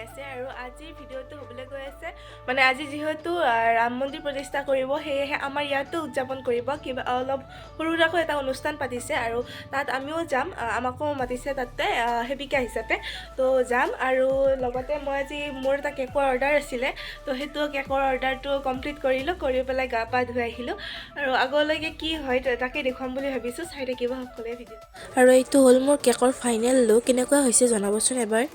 আছে আৰু আজিৰ ভিডিঅ'টো হ'বলৈ গৈ আছে মানে আজি যেহেতু ৰাম মন্দিৰ প্ৰতিষ্ঠা কৰিব সেয়েহে আমাৰ ইয়াতো উদযাপন কৰিব কিবা অলপ সৰুৰাকৈ এটা অনুষ্ঠান পাতিছে আৰু তাত আমিও যাম আমাকো মাতিছে তাতে সেৱিকা হিচাপে তো যাম আৰু লগতে মই আজি মোৰ এটা কেকৰ অৰ্ডাৰ আছিলে তো সেইটো কেকৰ অৰ্ডাৰটো কমপ্লিট কৰিলোঁ কৰি পেলাই গা পা ধুই আহিলোঁ আৰু আগলৈকে কি হয় তাকে দেখুৱাম বুলি ভাবিছোঁ চাই থাকিব সকলোৱে ভিডিঅ' আৰু এইটো হ'ল মোৰ কেকৰ ফাইনেল লুক কেনেকুৱা হৈছে জনাবচোন এবাৰ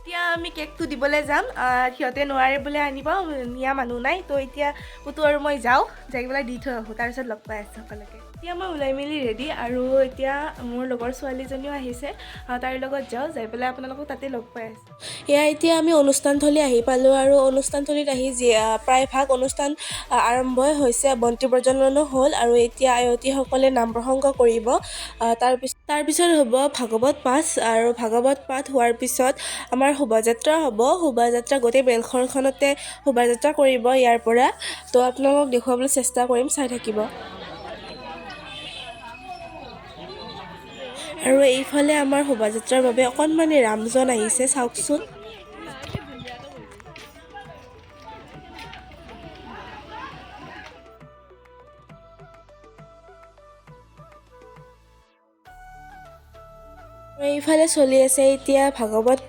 এতিয়া আমি কেকটো দিবলৈ যাম সিহঁতে নোৱাৰে বোলে আনিব নিয়া মানুহ নাই তো এতিয়া পুতু আৰু মই যাওঁ যাই পেলাই দি থৈ আহোঁ তাৰপিছত লগ পাই আছোঁ সকলোকে এতিয়া মই ওলাই মেলি ৰেডি আৰু এতিয়া মোৰ লগৰ ছোৱালীজনীও আহিছে তাইৰ লগত যাওঁ যাই পেলাই আপোনালোকক তাতে লগ পাই আছোঁ এয়া এতিয়া আমি অনুষ্ঠানথলী আহি পালোঁ আৰু অনুষ্ঠানথলীত আহি প্ৰায়ভাগ অনুষ্ঠান আৰম্ভই হৈছে বন্তি প্ৰজ্বলনো হ'ল আৰু এতিয়া আয়তীসকলে নাম প্ৰসংগ কৰিব তাৰপিছত হ'ব ভাগৱত পাঠ আৰু ভাগৱত পাঠ হোৱাৰ পিছত আমাৰ শোভাযাত্ৰা হ'ব শোভাযাত্ৰা গোটেই বেলখনখনতে শোভাযাত্ৰা কৰিব ইয়াৰ পৰা তো আপোনালোকক দেখুৱাবলৈ চেষ্টা কৰিম চাই থাকিব আৰু এইফালে আমাৰ শোভাযাত্ৰাৰ বাবে অকণমানি ৰামজন আহিছে চাওকচোন এইফালে চলি আছে এতিয়া ভাগৱত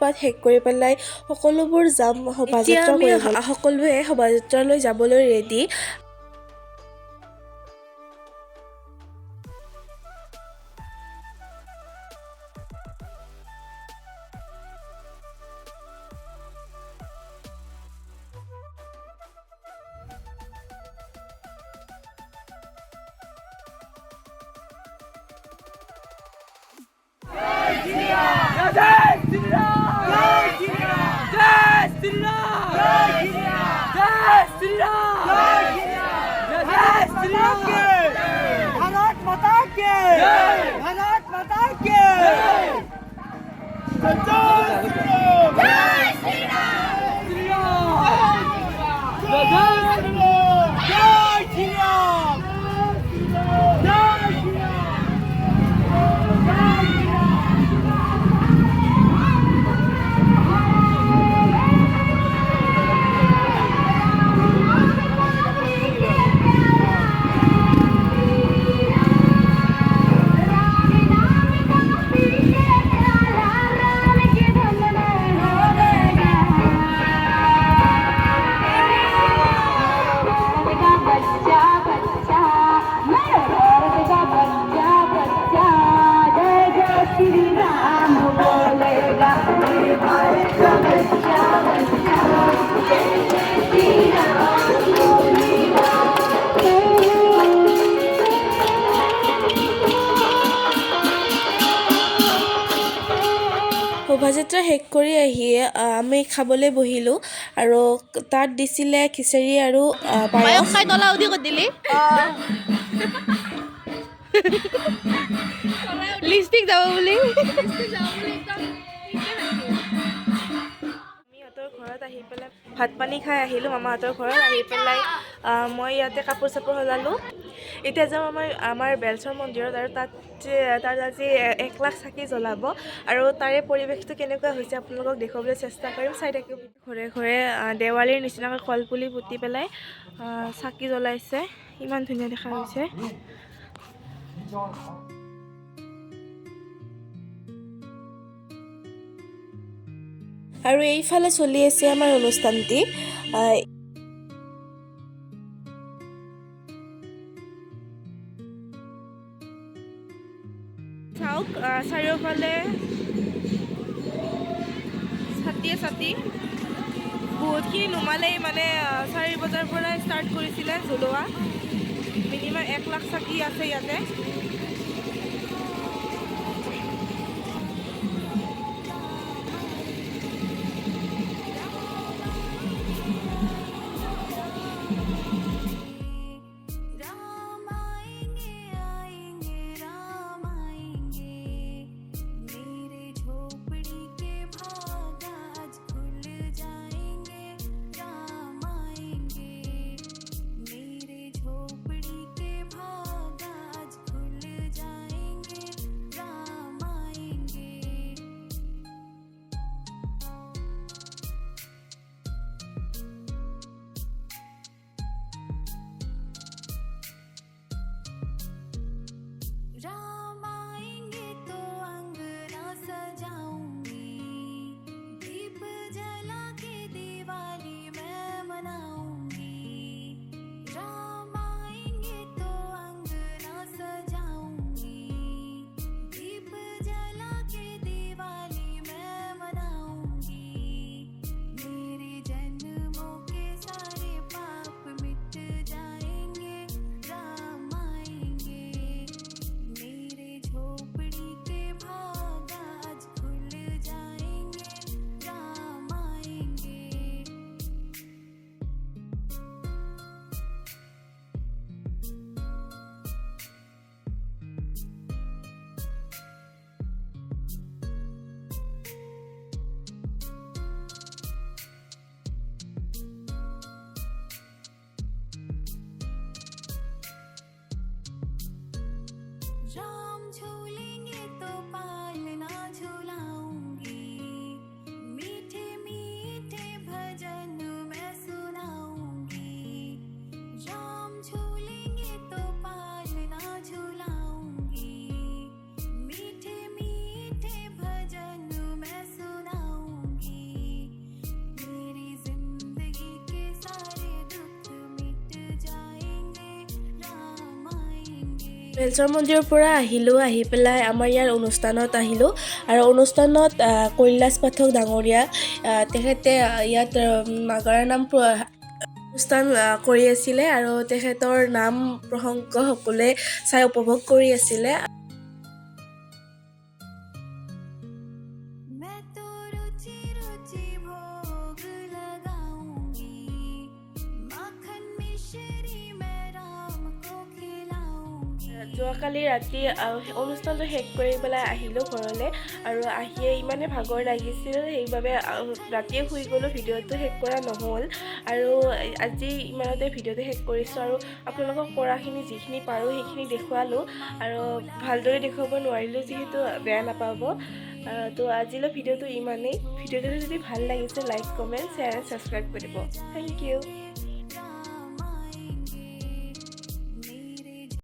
পাঠ শেষ কৰি পেলাই সকলোবোৰ যাম শোভাযাত্ৰা কৰিবলৈ সকলোৱে শোভাযাত্ৰালৈ যাবলৈ ৰেডি भारत माता के भारत माता के শোভাযাত্ৰা শেষ কৰি আহি আমি খাবলৈ বহিলোঁ আৰু তাত দিছিলে খিচিৰি আৰু পায়স খাই তলা উঠি ক'ত দিলি লিপষ্টিক যাব বুলি মামাহঁতৰ ঘৰত আহি পেলাই ভাত পানী খাই আহিলোঁ মামাহঁতৰ ঘৰত আহি পেলাই মই ইয়াতে কাপোৰ চাপোৰ সলালোঁ এতিয়া যাওঁ আমাৰ বেলচৰ মন্দিৰত আৰু তাত আজি 1 লাখ চাকি জ্বলাব আৰু তাৰে পৰিৱেশটো কেনেকুৱা হৈছে আপোনালোকক দেখুৱাবলৈ চেষ্টা কৰিম চাই থাকিব ঘৰে ঘৰে দেৱালীৰ নিচিনাকৈ কলপুলি পুতি পেলাই চাকি জ্বলাইছে ইমান ধুনীয়া দেখা হৈছে আৰু এইফালে চলি আছে আমাৰ অনুষ্ঠানটি চাওক চাৰিওফালে ছাতি বহুতখিনি নুমালেই মানে 4 বজাৰ পৰাই ষ্টাৰ্ট কৰিছিলে জ্বলোৱা মিনিমাম 1 লাখ চাকি আছে ইয়াতে राम झूलेंगे तो पालना झूलाऊंगी मीठे मीठे भजन मैं सुनाऊंगी राम झूलेंगे तो पालना झूलाऊंगी मीठे मीठे भजन मैं सुनाऊंगी मेरी जिंदगी के सारे दुख मिट जाएंगे राम आएंगे বেলচৰ মন্দিৰৰ পৰা আহিলোঁ আহি পেলাই আমাৰ ইয়াৰ অনুষ্ঠানত আহিলোঁ আৰু অনুষ্ঠানত কৈলাশ পাঠক ডাঙৰীয়া তেখেতে ইয়াত নাগাৰা নাম অনুষ্ঠান কৰি আছিলে আৰু তেখেতৰ নাম প্ৰসংগ সকলোৱে চাই উপভোগ কৰি আছিলে मैं तो रुचि रुचि भोग लगाऊंगी माखन मिश्री मैं राम को खिलाऊंगी যোৱাকালি ৰাতি অনুষ্ঠানটো শেষ কৰি পেলাই আহিলোঁ ঘৰলৈ আৰু আহিয়ে ইমানে ভাগৰ লাগিছিল সেইবাবে ৰাতিয়ে শুই গ'লোঁ ভিডিঅ'টো শেষ কৰা নহ'ল আৰু আজি ইমানতে ভিডিঅ'টো শেষ কৰিছোঁ আৰু আপোনালোকক কৰাখিনি যিখিনি পাৰোঁ সেইখিনি দেখুৱালোঁ আৰু ভালদৰে দেখুৱাব নোৱাৰিলোঁ যিহেতু বেয়া নাপাব তো আজিলৈ ভিডিঅ'টো ইমানেই ভিডিঅ'টো যদি ভাল লাগিছে লাইক কমেণ্ট শ্বেয়াৰ ছাবস্ক্ৰাইব কৰিব থেংক ইউ